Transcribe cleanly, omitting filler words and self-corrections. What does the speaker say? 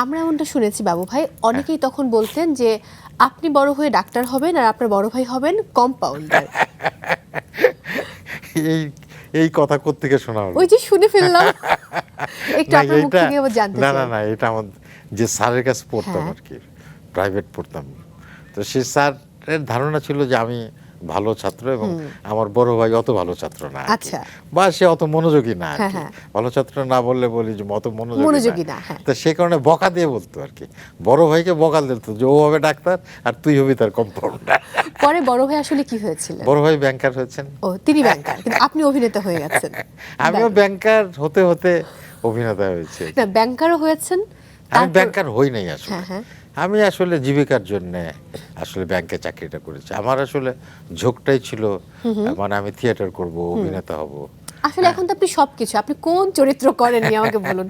আমরা এমনটা শুনেছি বাবু ভাই, অনেকেই তখন বলতেন যে আপনি বড় হয়ে ডাক্তার হবেন আর আপনার বড় ভাই হবেন কম্পাউন্ডার। এই এই কথা কোত্থেকে শোনা হলো? ওই যে শুনে ফেললাম, একটু না আপনার মুখ এইটা থেকে আবার জানতে না চাই। না না এটা আমার যে স্যারের কাছে পড়তাম হ্যাঁ। আর কি, প্রাইভেট পড়তাম। তো সেই স্যারের ধারণা ছিল যে আমি ভালো ছাত্র এবং আমার বড় ভাই অত ভালো ছাত্র না আর কি। আচ্ছা। বা সে অত মনোযোগী না আর হ্যাঁ, কি। হ্যাঁ। ভালো ছাত্র না বললে বলি যে অত মনোযোগী না, হ্যাঁ। তো সে কারণে বকা দিয়ে বলতো আর কি, বড় ভাইকে বকা দিত যে ও হবে ডাক্তার আর তুই হবি তার কম্পাউন্ডার। পরে বড় ভাই আসলে কি হয়েছিল? বড় ভাই ব্যাংকার হয়েছেন। ও তিনি ব্যাংকার, কিন্তু আপনি অভিনেতা হয়ে গেছেন। আমিও ব্যাংকার হতে হতে অভিনেতা হয়েছে। না, ব্যাংকারও হয়েছেন। আমি ব্যাংকার হই নাই আসলে। হ্যাঁ, হ্যাঁ। আমি আসলে জীবিকার জন্য আসলে ব্যাংকে চাকরিটা করেছি। আমার আসলে ঝোঁকটাই ছিল মানে আমি থিয়েটার করব, অভিনেতা হব। আসলে এখন তো আপনি সবকিছু, আপনি কোন চরিত্র করেননি আমাকে বলুন।